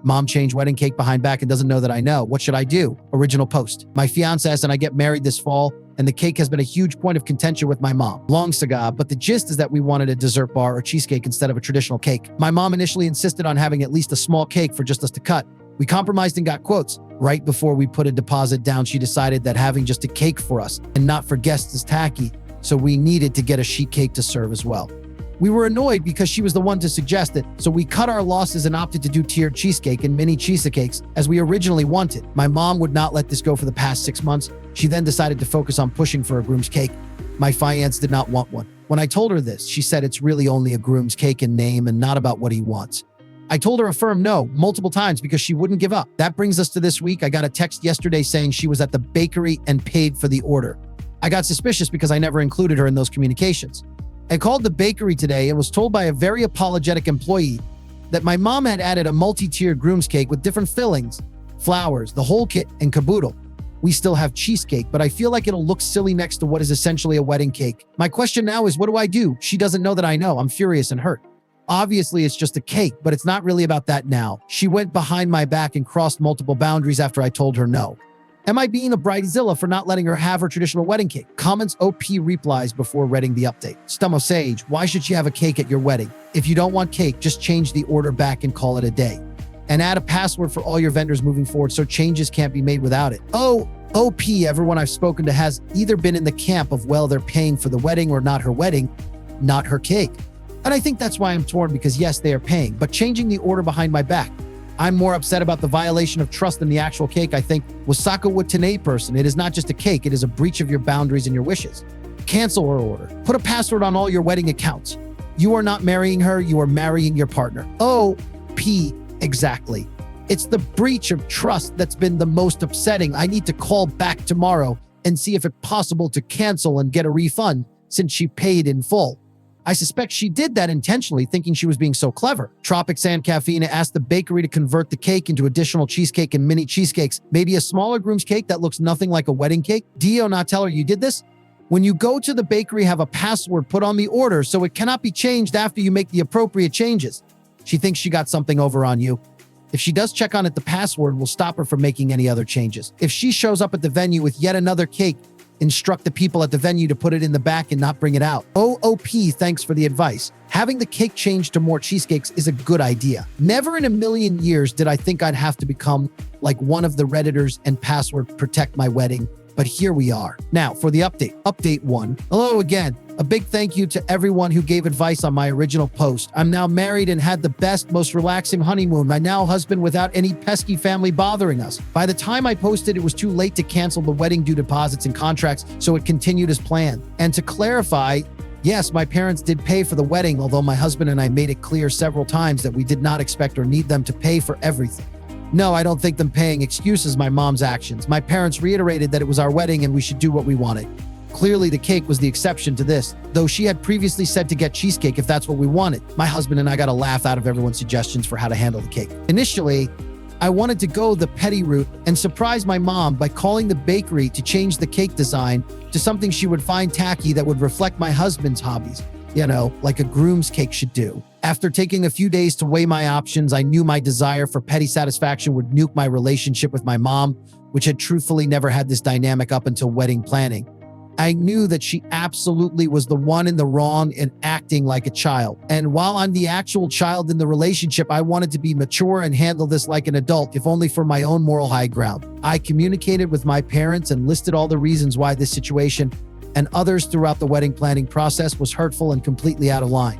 Mom changed wedding cake behind back and doesn't know that I know. What should I do? Original post. My fiance and I get married this fall, and the cake has been a huge point of contention with my mom. Long saga, but the gist is that we wanted a dessert bar or cheesecake instead of a traditional cake. My mom initially insisted on having at least a small cake for just us to cut. We compromised and got quotes. Right before we put a deposit down, she decided that having just a cake for us and not for guests is tacky, so we needed to get a sheet cake to serve as well. We were annoyed because she was the one to suggest it, so we cut our losses and opted to do tiered cheesecake and mini cheesecakes as we originally wanted. My mom would not let this go for the past 6 months. She then decided to focus on pushing for a groom's cake. My fiance did not want one. When I told her this, she said it's really only a groom's cake in name and not about what he wants. I told her a firm no multiple times because she wouldn't give up. That brings us to this week. I got a text yesterday saying she was at the bakery and paid for the order. I got suspicious because I never included her in those communications. I called the bakery today and was told by a very apologetic employee that my mom had added a multi-tiered groom's cake with different fillings, flowers, the whole kit, and caboodle. We still have cheesecake, but I feel like it'll look silly next to what is essentially a wedding cake. My question now is, what do I do? She doesn't know that I know. I'm furious and hurt. Obviously, it's just a cake, but it's not really about that now. She went behind my back and crossed multiple boundaries after I told her no. Am I being a bridezilla for not letting her have her traditional wedding cake? Comments OP replies before reading the update. Sabotaged, why should she have a cake at your wedding? If you don't want cake, just change the order back and call it a day. And add a password for all your vendors moving forward so changes can't be made without it. Oh, OP, everyone I've spoken to has either been in the camp of, well, they're paying for the wedding or not her wedding, not her cake. And I think that's why I'm torn because yes, they are paying, but changing the order behind my back. I'm more upset about the violation of trust than the actual cake. I think Wasaka Watanabe person, it is not just a cake, it is a breach of your boundaries and your wishes. Cancel her order. Put a password on all your wedding accounts. You are not marrying her, you are marrying your partner. OP, exactly. It's the breach of trust that's been the most upsetting. I need to call back tomorrow and see if it's possible to cancel and get a refund since she paid in full. I suspect she did that intentionally, thinking she was being so clever. Tropic Sand Caffeine asked the bakery to convert the cake into additional cheesecake and mini cheesecakes, maybe a smaller groom's cake that looks nothing like a wedding cake. Dio not tell her you did this? When you go to the bakery, have a password put on the order so it cannot be changed after you make the appropriate changes. She thinks she got something over on you. If she does check on it, the password will stop her from making any other changes. If she shows up at the venue with yet another cake, instruct the people at the venue to put it in the back and not bring it out. OOP, thanks for the advice. Having the cake changed to more cheesecakes is a good idea. Never in a million years did I think I'd have to become like one of the Redditors and password protect my wedding, but here we are. Now for the update. Update 1. Hello again. A big thank you to everyone who gave advice on my original post. I'm now married and had the best, most relaxing honeymoon. My now husband without any pesky family bothering us. By the time I posted, it was too late to cancel the wedding due deposits and contracts, so it continued as planned. And to clarify, yes, my parents did pay for the wedding, although my husband and I made it clear several times that we did not expect or need them to pay for everything. No, I don't think them paying excuses my mom's actions. My parents reiterated that it was our wedding and we should do what we wanted. Clearly, the cake was the exception to this, though she had previously said to get cheesecake if that's what we wanted. My husband and I got a laugh out of everyone's suggestions for how to handle the cake. Initially, I wanted to go the petty route and surprise my mom by calling the bakery to change the cake design to something she would find tacky that would reflect my husband's hobbies. You know, like a groom's cake should do. After taking a few days to weigh my options, I knew my desire for petty satisfaction would nuke my relationship with my mom, which had truthfully never had this dynamic up until wedding planning. I knew that she absolutely was the one in the wrong and acting like a child. And while I'm the actual child in the relationship, I wanted to be mature and handle this like an adult, if only for my own moral high ground. I communicated with my parents and listed all the reasons why this situation and others throughout the wedding planning process was hurtful and completely out of line.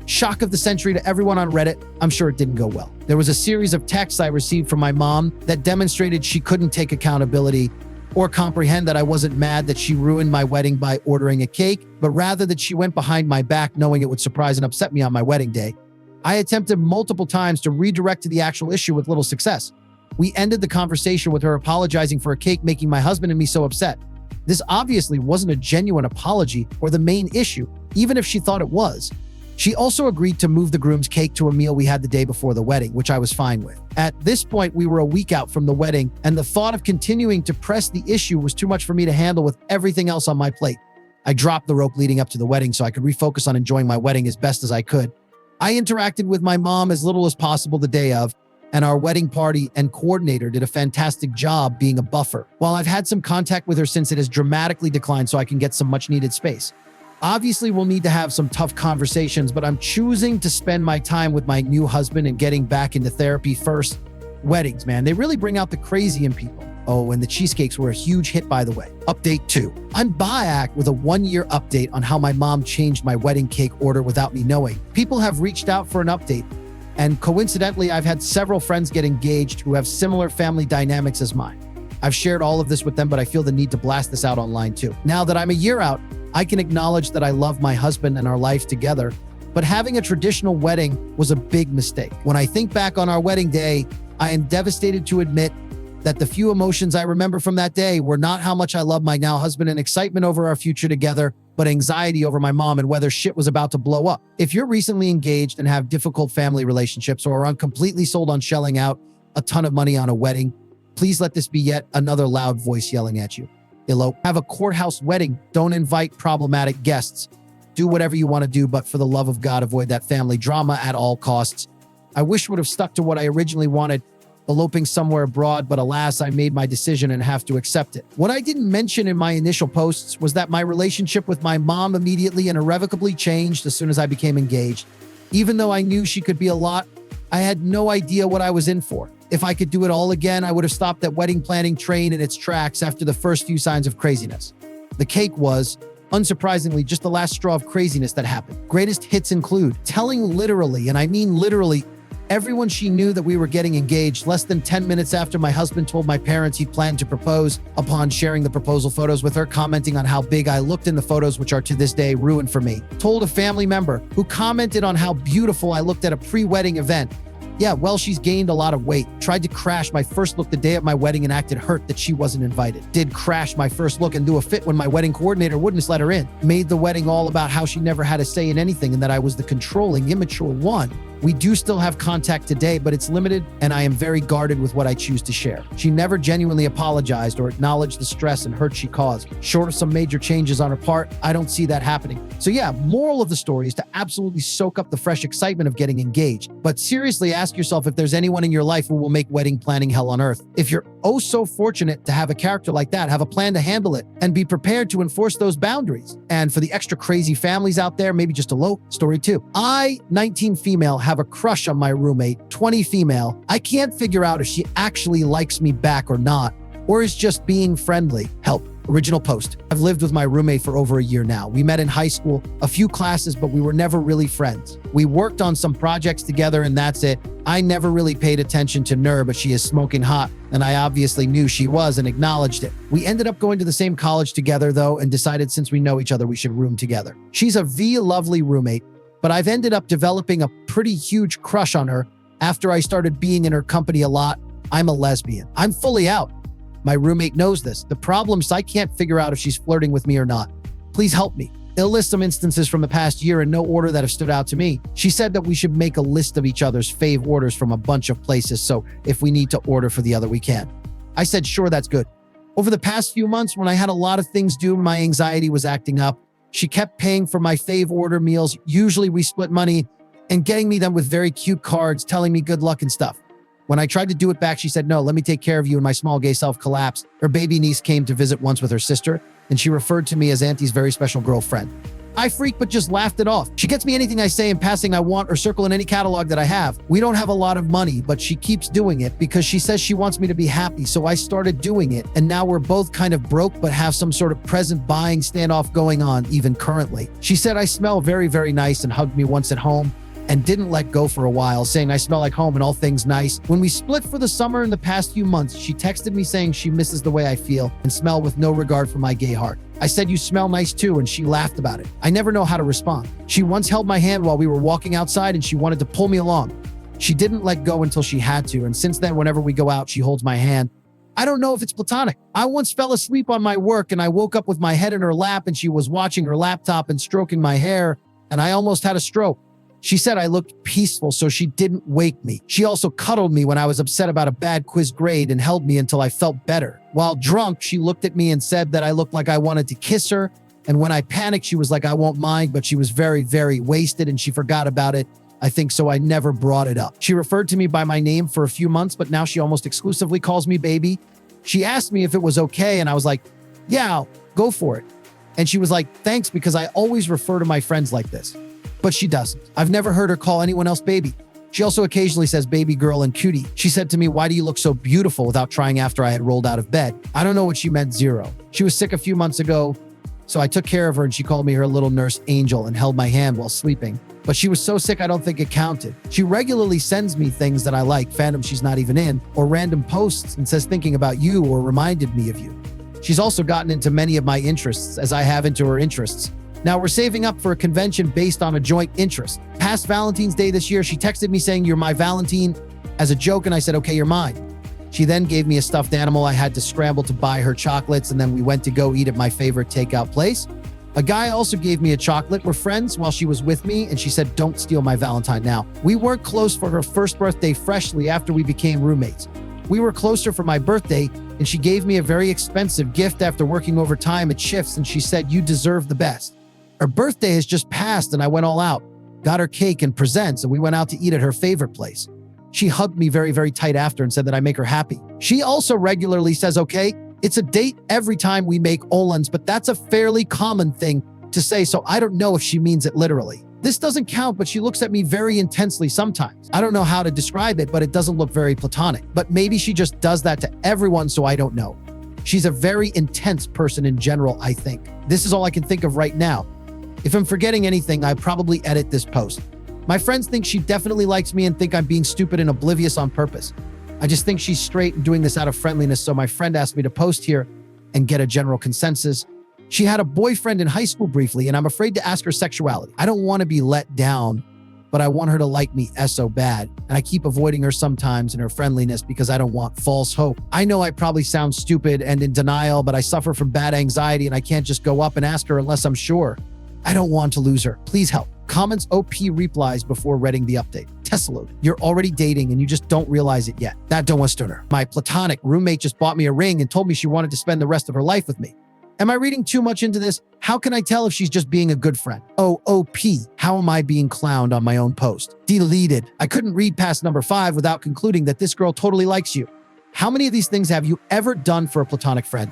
Shock of the century to everyone on Reddit, I'm sure it didn't go well. There was a series of texts I received from my mom that demonstrated she couldn't take accountability or comprehend that I wasn't mad that she ruined my wedding by ordering a cake, but rather that she went behind my back knowing it would surprise and upset me on my wedding day. I attempted multiple times to redirect to the actual issue with little success. We ended the conversation with her apologizing for a cake making my husband and me so upset. This obviously wasn't a genuine apology or the main issue, even if she thought it was. She also agreed to move the groom's cake to a meal we had the day before the wedding, which I was fine with. At this point, we were a week out from the wedding, and the thought of continuing to press the issue was too much for me to handle with everything else on my plate. I dropped the rope leading up to the wedding so I could refocus on enjoying my wedding as best as I could. I interacted with my mom as little as possible the day of, and our wedding party and coordinator did a fantastic job being a buffer. While I've had some contact with her since, it has dramatically declined so I can get some much needed space. Obviously, we'll need to have some tough conversations, but I'm choosing to spend my time with my new husband and getting back into therapy first. Weddings, man, they really bring out the crazy in people. Oh, and the cheesecakes were a huge hit, by the way. Update 2. I'm back with a 1-year update on how my mom changed my wedding cake order without me knowing. People have reached out for an update, and coincidentally, I've had several friends get engaged who have similar family dynamics as mine. I've shared all of this with them, but I feel the need to blast this out online too. Now that I'm a year out, I can acknowledge that I love my husband and our life together, but having a traditional wedding was a big mistake. When I think back on our wedding day, I am devastated to admit that the few emotions I remember from that day were not how much I love my now husband and excitement over our future together, but anxiety over my mom and whether shit was about to blow up. If you're recently engaged and have difficult family relationships or are completely sold on shelling out a ton of money on a wedding, please let this be yet another loud voice yelling at you. Elope. Have a courthouse wedding. Don't invite problematic guests. Do whatever you want to do, but for the love of God, avoid that family drama at all costs. I wish I would have stuck to what I originally wanted, eloping somewhere abroad, but alas, I made my decision and have to accept it. What I didn't mention in my initial posts was that my relationship with my mom immediately and irrevocably changed as soon as I became engaged. Even though I knew she could be a lot, I had no idea what I was in for. If I could do it all again, I would have stopped that wedding planning train in its tracks after the first few signs of craziness. The cake was, unsurprisingly, just the last straw of craziness that happened. Greatest hits include telling literally, and I mean literally, everyone she knew that we were getting engaged less than 10 minutes after my husband told my parents he planned to propose. Upon sharing the proposal photos with her, commenting on how big I looked in the photos, which are to this day ruined for me. Told a family member who commented on how beautiful I looked at a pre-wedding event. Yeah, well, she's gained a lot of weight. Tried to crash my first look the day of my wedding and acted hurt that she wasn't invited. Did crash my first look and do a fit when my wedding coordinator wouldn't let her in. Made the wedding all about how she never had a say in anything and that I was the controlling, immature one. We do still have contact today, but it's limited, and I am very guarded with what I choose to share. She never genuinely apologized or acknowledged the stress and hurt she caused. Short of some major changes on her part, I don't see that happening. So yeah, moral of the story is to absolutely soak up the fresh excitement of getting engaged. But seriously ask yourself if there's anyone in your life who will make wedding planning hell on earth. If you're oh so fortunate to have a character like that, have a plan to handle it and be prepared to enforce those boundaries. And for the extra crazy families out there, maybe just a low story too. I, 19 female, have a crush on my roommate, 20 female. I can't figure out if she actually likes me back or not, or is just being friendly. Help. Original post. I've lived with my roommate for over a year now. We met in high school, a few classes, but we were never really friends. We worked on some projects together and that's it. I never really paid attention to Nur, but she is smoking hot, and I obviously knew she was and acknowledged it. We ended up going to the same college together though, and decided since we know each other, we should room together. She's a lovely roommate, but I've ended up developing a pretty huge crush on her after I started being in her company a lot. I'm a lesbian. I'm fully out. My roommate knows this. The problem is I can't figure out if she's flirting with me or not. Please help me. They'll list some instances from the past year in no order that have stood out to me. She said that we should make a list of each other's fave orders from a bunch of places, so if we need to order for the other, we can. I said, sure, that's good. Over the past few months, when I had a lot of things due, my anxiety was acting up. She kept paying for my fave order meals. Usually we split money, and getting me them with very cute cards, telling me good luck and stuff. When I tried to do it back, she said, no, let me take care of you, and my small gay self collapsed. Her baby niece came to visit once with her sister, and she referred to me as Auntie's very special girlfriend. I freaked but just laughed it off. She gets me anything I say in passing I want or circle in any catalog that I have. We don't have a lot of money, but she keeps doing it because she says she wants me to be happy, so I started doing it, and now we're both kind of broke but have some sort of present buying standoff going on even currently. She said I smell very, very nice and hugged me once at home, and didn't let go for a while, saying I smell like home and all things nice. When we split for the summer in the past few months, she texted me saying she misses the way I feel and smell with no regard for my gay heart. I said, you smell nice too, and she laughed about it. I never know how to respond. She once held my hand while we were walking outside and she wanted to pull me along. She didn't let go until she had to, and since then, whenever we go out, she holds my hand. I don't know if it's platonic. I once fell asleep on my work and I woke up with my head in her lap and she was watching her laptop and stroking my hair, and I almost had a stroke. She said I looked peaceful, so she didn't wake me. She also cuddled me when I was upset about a bad quiz grade and held me until I felt better. While drunk, she looked at me and said that I looked like I wanted to kiss her. And when I panicked, she was like, I won't mind, but she was very, very wasted and she forgot about it. I think, so I never brought it up. She referred to me by my name for a few months, but now she almost exclusively calls me baby. She asked me if it was okay, and I was like, yeah, go for it. And she was like, thanks, because I always refer to my friends like this. But she doesn't. I've never heard her call anyone else baby. She also occasionally says baby girl and cutie. She said to me, why do you look so beautiful, without trying after I had rolled out of bed. I don't know what she meant, zero. She was sick a few months ago, so I took care of her, and she called me her little nurse angel and held my hand while sleeping. But she was so sick I don't think it counted. She regularly sends me things that I like, fandom she's not even in, or random posts, and says thinking about you or reminded me of you. She's also gotten into many of my interests, as I have into her interests. Now we're saving up for a convention based on a joint interest. Past Valentine's Day this year, she texted me saying, you're my Valentine, as a joke, and I said, okay, you're mine. She then gave me a stuffed animal. I had to scramble to buy her chocolates, and then we went to go eat at my favorite takeout place. A guy also gave me a chocolate. We're friends while she was with me, and she said, don't steal my Valentine now. We weren't close for her first birthday freshly after we became roommates. We were closer for my birthday, and she gave me a very expensive gift after working overtime at shifts, and she said, you deserve the best. Her birthday has just passed, and I went all out, got her cake and presents, and we went out to eat at her favorite place. She hugged me very, very tight after and said that I make her happy. She also regularly says, okay, it's a date every time we make Olans, but that's a fairly common thing to say, so I don't know if she means it literally. This doesn't count, but she looks at me very intensely sometimes. I don't know how to describe it, but it doesn't look very platonic. But maybe she just does that to everyone, so I don't know. She's a very intense person in general, I think. This is all I can think of right now. If I'm forgetting anything, I probably edit this post. My friends think she definitely likes me and think I'm being stupid and oblivious on purpose. I just think she's straight and doing this out of friendliness, so my friend asked me to post here and get a general consensus. She had a boyfriend in high school briefly, and I'm afraid to ask her sexuality. I don't want to be let down, but I want her to like me so bad, and I keep avoiding her sometimes in her friendliness because I don't want false hope. I know I probably sound stupid and in denial, but I suffer from bad anxiety, and I can't just go up and ask her unless I'm sure. I don't want to lose her. Please help. Comments OP replies before reading the update. Tessalode, you're already dating and you just don't realize it yet. That don't want stunner. My platonic roommate just bought me a ring and told me she wanted to spend the rest of her life with me. Am I reading too much into this? How can I tell if she's just being a good friend? OP, how am I being clowned on my own post? Deleted. I couldn't read past number 5 without concluding that this girl totally likes you. How many of these things have you ever done for a platonic friend?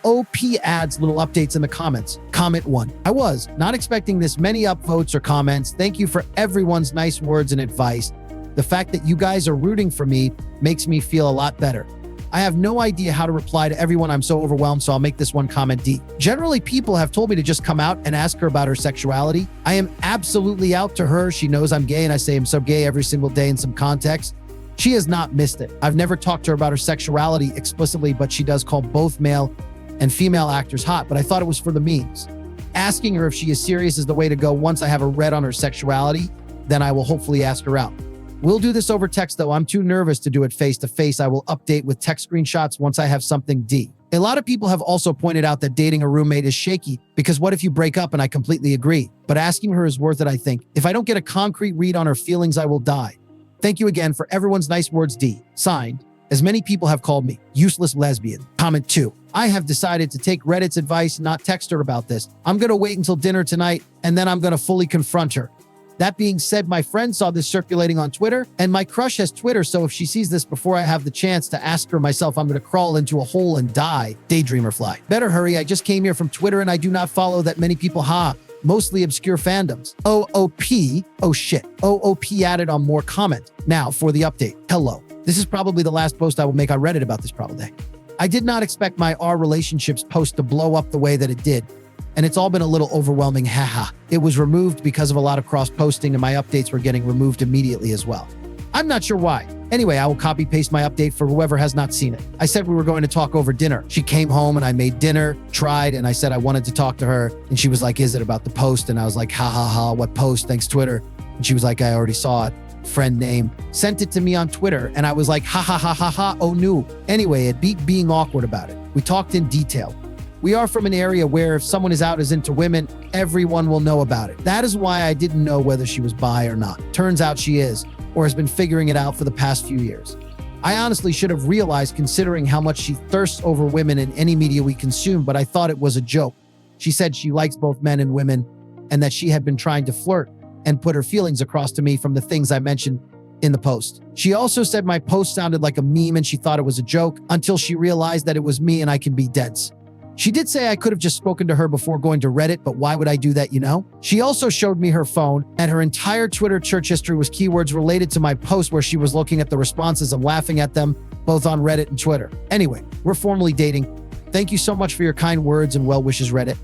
OP adds little updates in the comments. Comment 1. I was not expecting this many upvotes or comments. Thank you for everyone's nice words and advice. The fact that you guys are rooting for me makes me feel a lot better. I have no idea how to reply to everyone. I'm so overwhelmed, so I'll make this one comment D. Generally, people have told me to just come out and ask her about her sexuality. I am absolutely out to her. She knows I'm gay, and I say I'm so gay every single day in some context. She has not missed it. I've never talked to her about her sexuality explicitly, but she does call both male and female actors hot, but I thought it was for the memes. Asking her if she is serious is the way to go. Once I have a read on her sexuality, then I will hopefully ask her out. We'll do this over text, though. I'm too nervous to do it face-to-face. I will update with text screenshots once I have something D. A lot of people have also pointed out that dating a roommate is shaky, because what if you break up? And I completely agree. But asking her is worth it, I think. If I don't get a concrete read on her feelings, I will die. Thank you again for everyone's nice words, D. Signed, as many people have called me, useless lesbian. Comment 2. I have decided to take Reddit's advice and not text her about this. I'm going to wait until dinner tonight, and then I'm going to fully confront her. That being said, my friend saw this circulating on Twitter, and my crush has Twitter, so if she sees this before I have the chance to ask her myself, I'm going to crawl into a hole and die. Daydreamer fly. Better hurry, I just came here from Twitter, and I do not follow that many people. Mostly obscure fandoms. OOP, oh shit. OOP added on more comment. Now for the update. Hello. This is probably the last post I will make on Reddit about this probably. I did not expect my Our Relationships post to blow up the way that it did. And it's all been a little overwhelming, haha. It was removed because of a lot of cross-posting, and my updates were getting removed immediately as well. I'm not sure why. Anyway, I will copy-paste my update for whoever has not seen it. I said we were going to talk over dinner. She came home and I made dinner, tried, and I said I wanted to talk to her. And she was like, is it about the post? And I was like, ha ha ha, what post? Thanks, Twitter. And she was like, I already saw it. Friend name. Sent it to me on Twitter. And I was like, ha ha ha ha ha, oh no. Anyway, it beat being awkward about it. We talked in detail. We are from an area where if someone is out as into women, everyone will know about it. That is why I didn't know whether she was bi or not. Turns out she is, or has been figuring it out for the past few years. I honestly should have realized, considering how much she thirsts over women in any media we consume, but I thought it was a joke. She said she likes both men and women and that she had been trying to flirt. and put her feelings across to me from the things I mentioned in the post. She also said my post sounded like a meme and she thought it was a joke until she realized that it was me and I can be dense. She did say I could have just spoken to her before going to Reddit, but why would I do that, you know? She also showed me her phone, and her entire Twitter search history was keywords related to my post where she was looking at the responses and laughing at them, both on Reddit and Twitter. Anyway, we're formally dating. Thank you so much for your kind words and well wishes, Reddit.